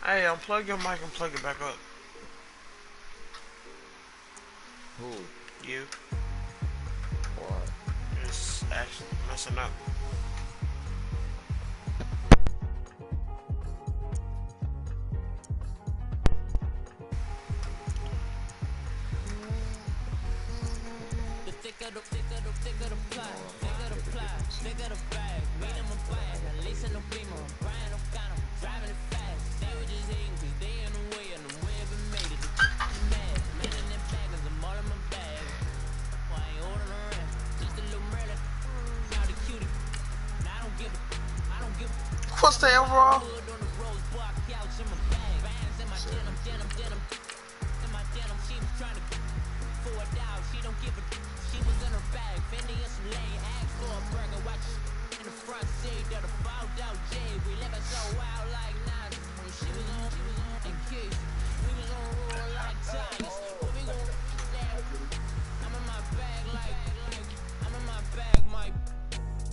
Hey, unplug your mic and plug it back up. Who? You. Why? It's actually messing up. What's the overall?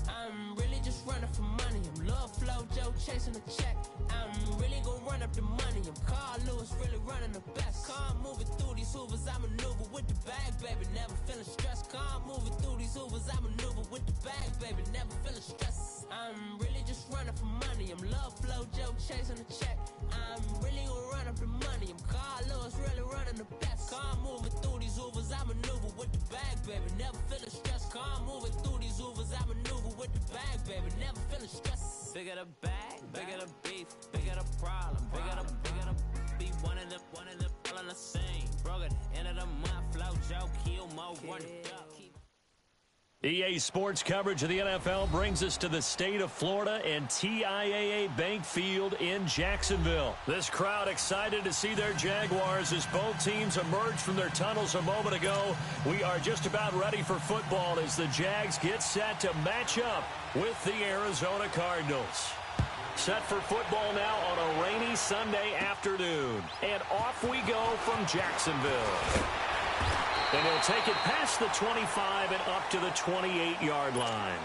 I'm really just running for money. I'm love flow, Joe chasing the check. I'm really gonna run up the money. I'm Carl Lewis, really running the best. Car moving through these hoovers, I maneuver with the bag, baby. Never feeling stressed. Car moving through these hoovers, I maneuver with the bag, baby. Never feeling stressed. I'm really just running for money. I'm love flow, Joe chasing the check. I'm really gonna run up the money. I'm Carl Lewis, really running the best. Car moving through these hoovers, I maneuver with the bag, baby. Never feeling stressed. Car moving through these hoovers, I maneuver with the bag, baby. Never feeling stressed. Bigger the bag, bigger the beef, bigger the problem, bigger the be one of the all on the same. Broke at the end of the month, flow, Joe, kill, mo, run it up. EA Sports coverage of the NFL brings us to the state of Florida and TIAA Bank Field in Jacksonville. This crowd excited to see their Jaguars as both teams emerged from their tunnels a moment ago. We are just about ready for football as the Jags get set to match up with the Arizona Cardinals. Set for football now on a rainy Sunday afternoon. And off we go from Jacksonville. And he'll take it past the 25 and up to the 28-yard line.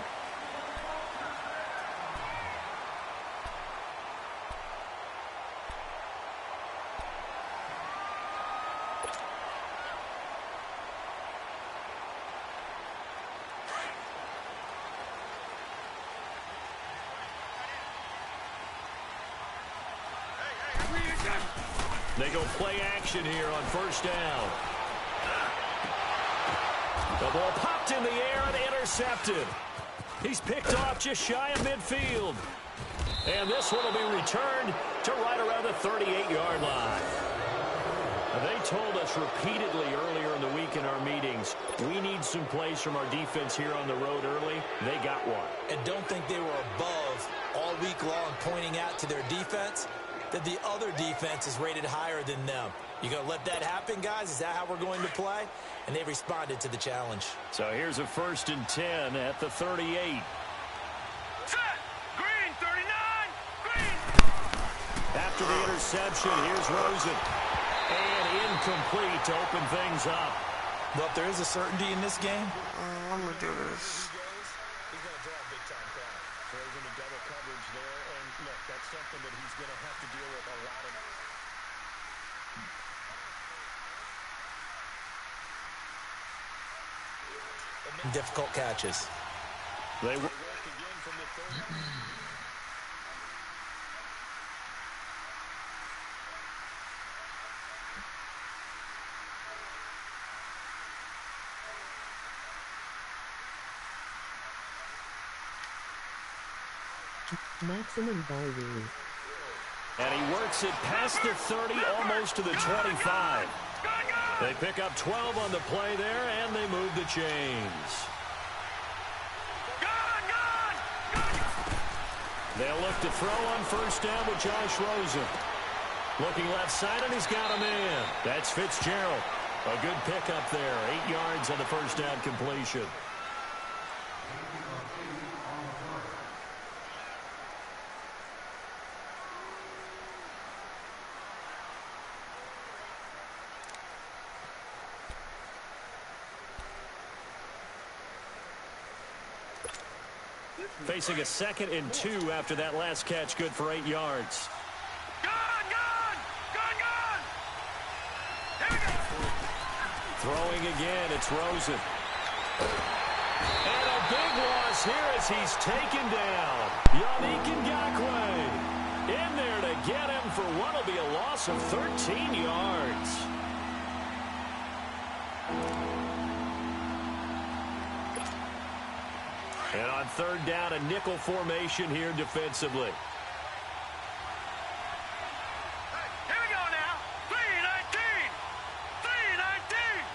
They go play action here on first down. The ball popped in the air and intercepted. He's picked off just shy of midfield. And this one will be returned to right around the 38-yard line. They told us repeatedly earlier in the week in our meetings, we need some plays from our defense here on the road early. They got one. And don't think they were above all week long pointing out to their defense that the other defense is rated higher than them. You going to let that happen, guys? Is that how we're going to play? And they responded to the challenge. So here's a 1st and 10 at the 38. Set! Green, 39! Green! After the interception, here's Rosen. And incomplete to open things up. But there is a certainty in this game. I'm going to do this. He's going to draw a big-time crowd. Throws into double coverage there, and look, that's something that he's going to have to deal with a lot of. Difficult catches. They work Again from the 30. Maximum volume. And he works it past the 30, almost to the 25. They pick up 12 on the play there, and they move the chains. They'll look to throw on first down with Josh Rosen. Looking left side, and he's got a man. That's Fitzgerald. A good pickup there. 8 yards on the first down completion. Facing a 2nd and 2 after that last catch, good for 8 yards. Go! Throwing again, it's Rosen. And a big loss here as he's taken down. Yannick Ngakoue in there to get him for what will be a loss of 13 yards. And on third down, a nickel formation here defensively. Here we go now. 319. 319.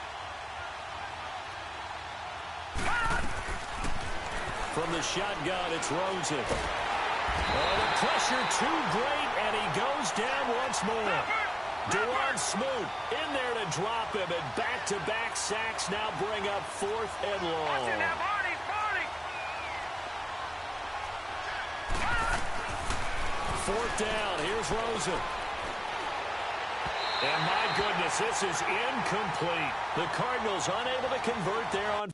From the shotgun, it's Rosen. Oh, the pressure too great, and he goes down once more. Deron Smoot in there to drop him, and back-to-back sacks now bring up 4th and long. Fourth down, here's Rosen. And my goodness, this is incomplete. The Cardinals unable to convert there on.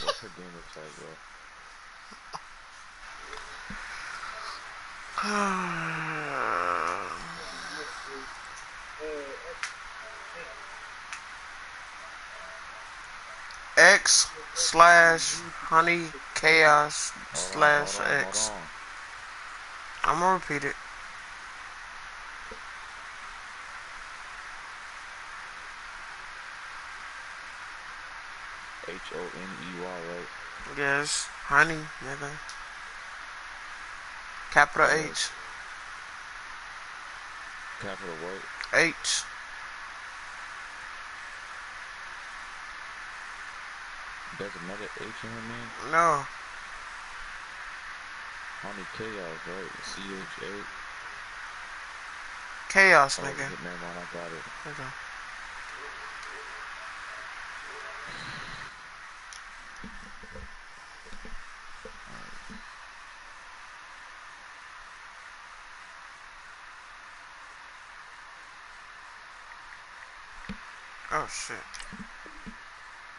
What's her game looks like, bro? X/honey/chaos/X. I'm gonna repeat it. HONEY, right? Yes, honey, nigga. Capital H. Capital what? H. There's another H in her name? No. Honey Chaos, right? CHA. Chaos, Oh, nigga. never mind, I got it. Okay. Oh, shit.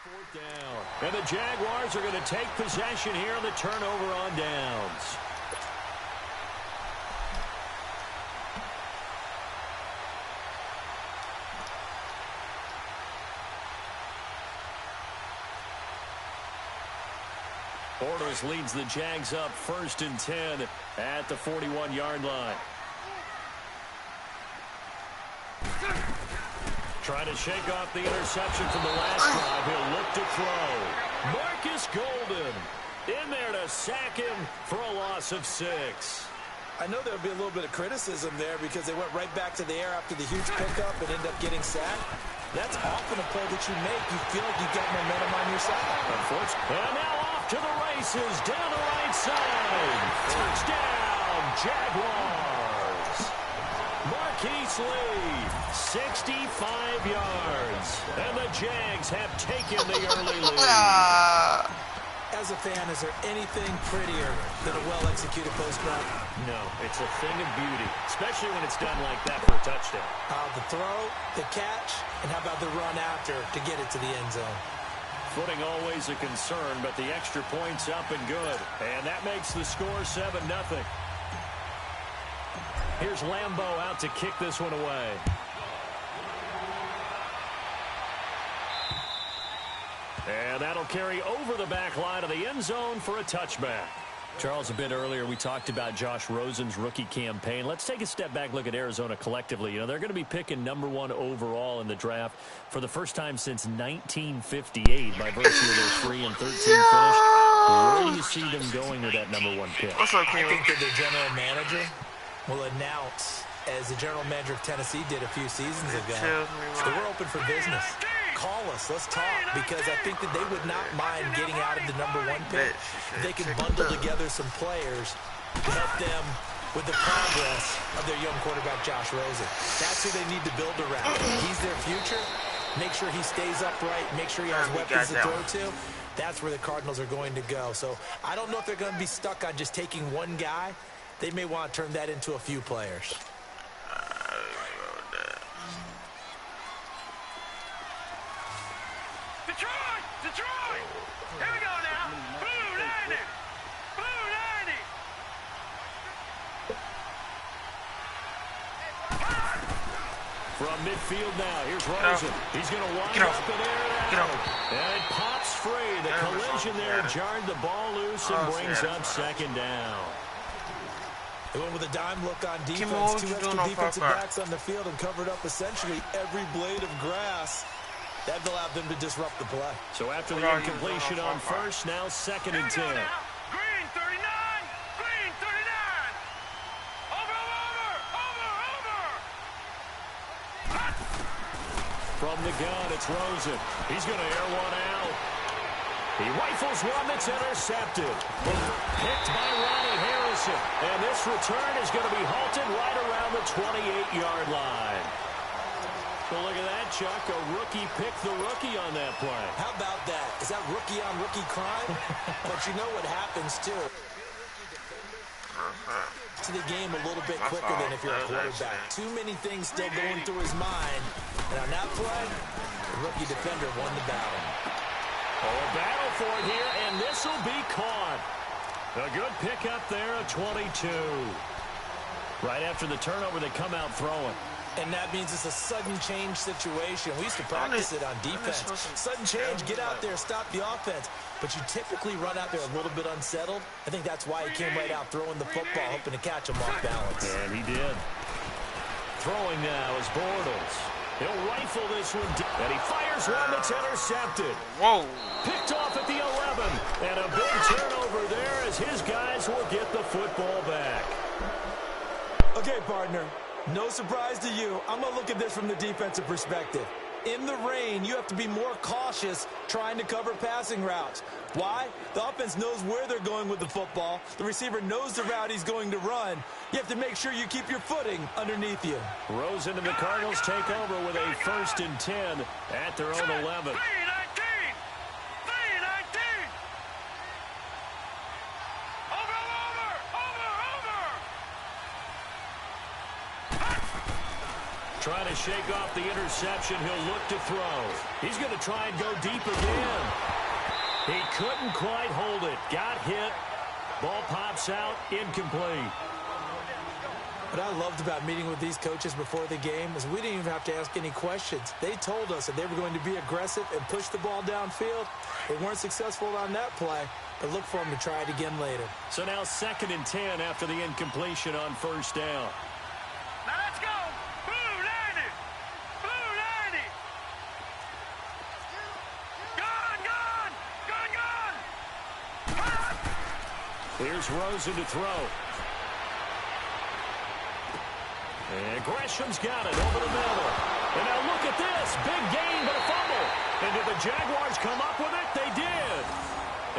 Fourth down. And the Jaguars are going to take possession here on the turnover on downs. Bortles leads the Jags up 1st and 10 at the 41-yard line. Trying to shake off the interception from the last drive. He'll look to throw. Marcus Golden in there to sack him for a loss of 6. I know there'll be a little bit of criticism there because they went right back to the air after the huge pickup and ended up getting sacked. That's often a play that you make. You feel like you got momentum on your side. Unfortunately. And now off to the races down the right side. Touchdown, Jaguars. Marquise Lee, 65 yards. And the Jags have taken the early lead. As a fan, is there anything prettier than a well-executed post route? No, it's a thing of beauty, especially when it's done like that for a touchdown. The throw, the catch, and how about the run after to get it to the end zone? Footing always a concern, but the extra point's up and good. And that makes the score 7-0. Here's Lambeau out to kick this one away. And that'll carry over the back line of the end zone for a touchback. Charles, a bit earlier we talked about Josh Rosen's rookie campaign. Let's take a step back, look at Arizona collectively. You know, they're going to be picking #1 overall in the draft for the first time since 1958 by virtue of their 3-13 finish. Where do you see them going with that #1 pick? What's up, I Kimo? think that their general manager will announce, as the general manager of Tennessee did a few seasons ago, that we're open for business. Call us. Let's talk. Because I think that they would not mind getting out of the #1 pick. They can bundle together some players to help them with the progress of their young quarterback, Josh Rosen. That's who they need to build around. He's their future. Make sure he stays upright. Make sure he has weapons to throw to. That's where the Cardinals are going to go. So I don't know if they're going to be stuck on just taking one guy. They may want to turn that into a few players. Detroit! Detroit! Here we go now. Blue 90! Blue 90! From midfield now, here's Rosen. He's going to wind Get up off. and air it Get out. off. And it pops free. The collision there jarred the ball loose and brings up second down. They went with a dime look on defense. what Two you extra doing on defensive Parker? backs on the field and covered up essentially every blade of grass. That allowed them to disrupt the play. So after What the are you incompletion doing on on Parker? first, now 2nd and 10. Green 39. Green 39. Over. From the gun, it's Rosen. He's going to air one out. He rifles one that's intercepted. Picked by Ronnie Harrison. And this return is going to be halted right around the 28-yard line. So look at that, Chuck. A rookie picked the rookie on that play. How about that? Is that rookie-on-rookie crime? But you know what happens, too. To the game a little bit quicker than if you're a quarterback. Too many things still going through his mind. And on that play, the rookie defender won the battle. Oh, a battle for it here, and this will be caught. A good pickup there, a 22. Right after the turnover, they come out throwing. And that means it's a sudden change situation. We used to practice it on defense. Sudden change, get out there, stop the offense. But you typically run out there a little bit unsettled. I think that's why he came right out throwing the football, hoping to catch him off balance. And he did. Throwing now is Bortles. He'll rifle this one, and he fires one that's intercepted. Whoa. Picked off at the 11, and a big turnover there as his guys will get the football back. Okay, partner, no surprise to you. I'm going to look at this from the defensive perspective. In the rain, you have to be more cautious trying to cover passing routes. Why? The offense knows where they're going with the football. The receiver knows the route he's going to run. You have to make sure you keep your footing underneath you. Rosen and the Cardinals take over with a 1st and 10 at their own 11. 3-19. Trying to shake off the interception. He'll look to throw. He's going to try and go deep again. He couldn't quite hold it. Got hit. Ball pops out. Incomplete. What I loved about meeting with these coaches before the game is we didn't even have to ask any questions. They told us that they were going to be aggressive and push the ball downfield. They weren't successful on that play, but look for them to try it again later. So now 2nd and 10 after the incompletion on 1st down. Now let's go. Blue 90. Blue 90. Gone. Here's Rosen to throw. And Gresham's got it over the middle. And now look at this. Big gain, but a fumble. And did the Jaguars come up with it? They did.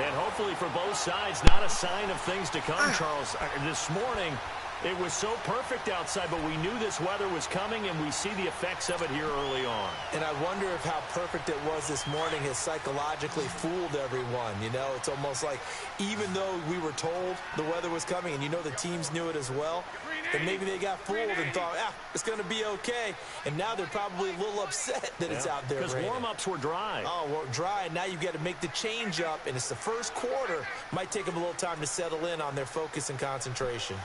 And hopefully for both sides, not a sign of things to come, Charles. This morning, it was so perfect outside, but we knew this weather was coming, and we see the effects of it here early on. And I wonder if how perfect it was this morning has psychologically fooled everyone. You know, it's almost like even though we were told the weather was coming, and you know the teams knew it as well, then maybe they got fooled and thought, it's going to be okay. And now they're probably a little upset that it's out there. Because warm-ups were dry. Oh, well, dry, and now you've got to make the change up, and it's the first quarter. Might take them a little time to settle in on their focus and concentration.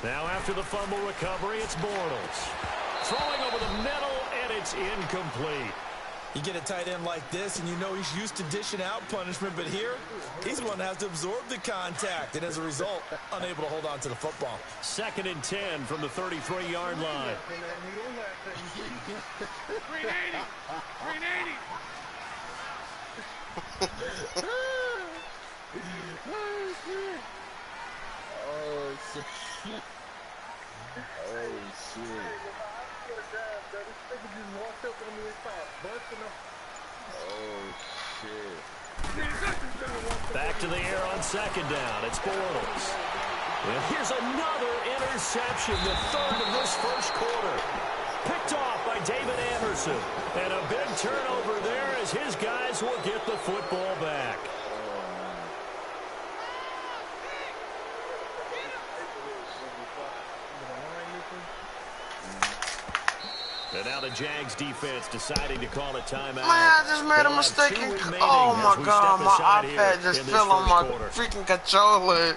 Now after the fumble recovery, it's Bortles. Throwing over the middle, and it's incomplete. You get a tight end like this, and you know he's used to dishing out punishment, but here, he's the one that has to absorb the contact, and as a result, unable to hold on to the football. 2nd and 10 from the 33-yard line. 380. 380. Oh, shit. Oh, shit. Oh, shit. Back to the air on 2nd down. It's Bortles. And here's another interception, the 3rd of this first quarter. Picked off by David Anderson. And a big turnover there as his guys will get the football back. And now the Jags defense deciding to call a timeout. Man, I just made a mistake. Oh my God, my iPad just fell on my freaking controller.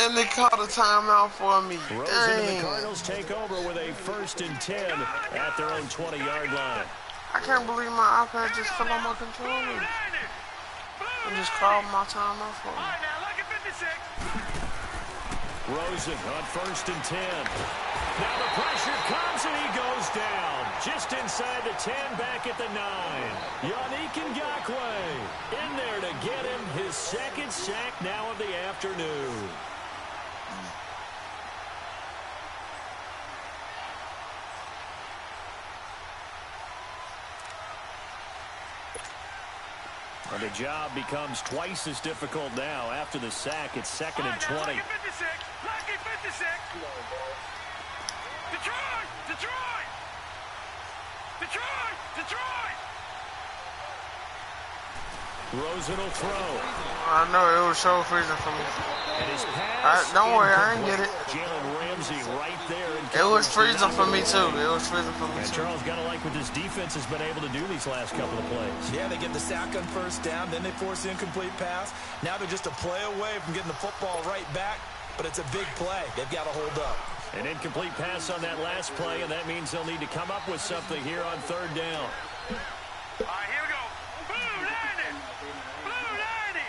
And they called a timeout for me. Rosen and the Dang. Cardinals take over with a 1st and 10 at their own 20-yard line. I can't believe my iPad just fell on my controller. And just called my timeout for me. Rosen on 1st and 10. Now the pressure comes and he goes down. Just inside the 10, back at the 9. Yannick Ngakoue in there to get him his 2nd sack now of the afternoon. And the job becomes twice as difficult now. After the sack, it's 2nd and 20. Detroit! Detroit! Detroit! Detroit! Rosen will throw. I know it was so freezing for me. And his pass. Don't worry, I ain't get it. Jalen Ramsey right there. It was freezing for me too. It was freezing for me And too. Charles got to like what this defense has been able to do these last couple of plays. Yeah, they get the sack on 1st down, then they force the incomplete pass. Now they're just a play away from getting the football right back, but it's a big play. They've got to hold up. An incomplete pass on that last play, and that means they'll need to come up with something here on 3rd down. All right, here we go. Blue 90! Blue 90!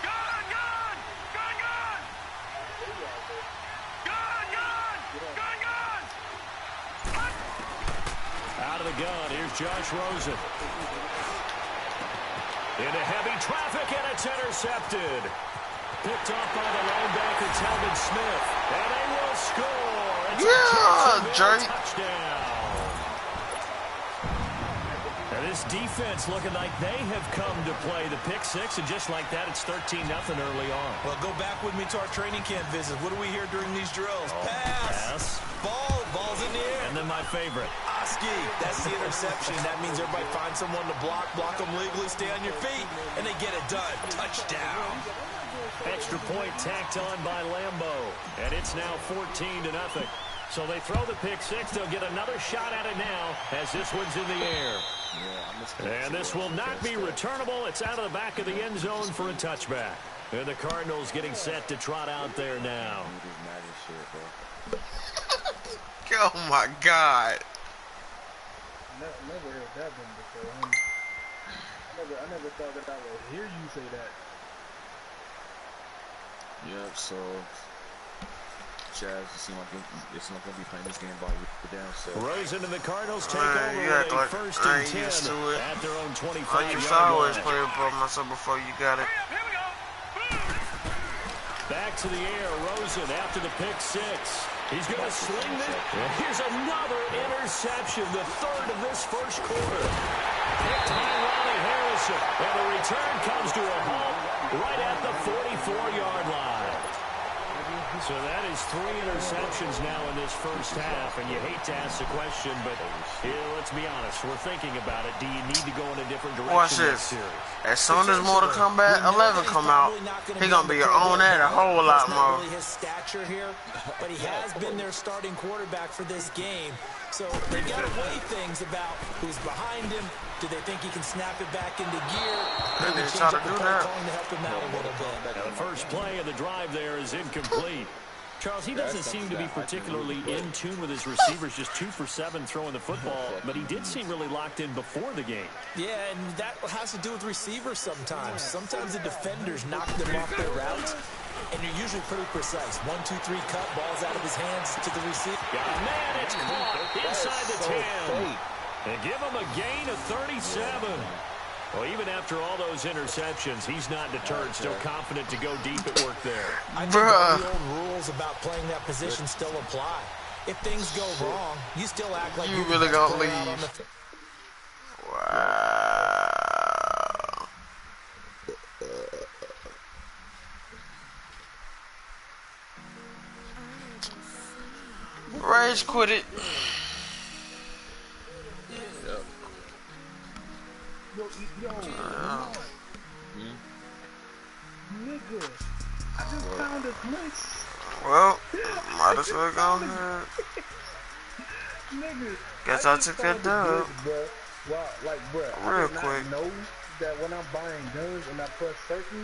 Gone! Gone! Gone! Gone! Gone! Gone! Gone! Gone! Out of the gun, here's Josh Rosen. Into heavy traffic, and it's intercepted. Picked off by the linebacker, Telvin Smith. And they will score. It's a Drake. touchdown. And this defense looking like they have come to play the pick 6, and just like that, it's 13-0 early on. Well, go back with me to our training camp visit. What do we hear during these drills? Pass. Ball's in the air. And then my favorite. Oski, that's the interception. That means everybody finds someone to block them legally, stay on your feet, and they get it done. Touchdown. Extra point tacked on by Lambeau. And it's now 14-0. So they throw the pick 6. They'll get another shot at it now as this one's in the air. And this will not be returnable. It's out of the back of the end zone for a touchback. And the Cardinals getting set to trot out there now. Oh my God. Never heard that one before. I never thought that I would hear you say that. Yep, so Chaz, it's not gonna be playing this game by down. So Rosen and the Cardinals take Man, over you with act a like 1st I and ain't 10 used to it. at their own I 25-yard used to always line. play it by myself before you got it. Here we go. Back to the air, Rosen after the pick 6. He's going to sling this. And here's another interception, the 3rd of this 1st quarter. Picked by Ronnie Harrison. And the return comes to a halt right at the 44-yard line. So that is 3 interceptions now in this 1st half, and you hate to ask the question, but let's be honest. We're thinking about it. Do you need to go in a different direction? Watch this. As soon as Mortal Kombat 11 come out, he gonna be on that a whole lot more. Not really his stature here, but he has been their starting quarterback for this game. So they've got to weigh things about who's behind him. Do they think he can snap it back into gear? They Maybe try change to up do the play that. calling to help him out a little bit. Now the first play of the drive there is incomplete. Charles, he doesn't seem to be particularly in tune with his receivers, just 2 for 7 throwing the football, but he did seem really locked in before the game. Yeah, and that has to do with receivers sometimes. Sometimes the defenders knock them off their routes, and you're usually pretty precise. 1, 2, 3, cut, ball's out of his hands to the receiver. Man, it's caught inside the 10. They give him a gain of 37. Well, even after all those interceptions, he's not deterred, still confident to go deep at work there. I think all the old rules about playing that position still apply. If things go wrong, you still act like You you're really the best gonna player out on leave. the Wow. Rage quit it. Nigga, I just found a place. Well, might as well go ahead. Nigga, Guess I took that dub. Well, like, bruh, Real I did quick. not know that when I'm buying guns and I press circle,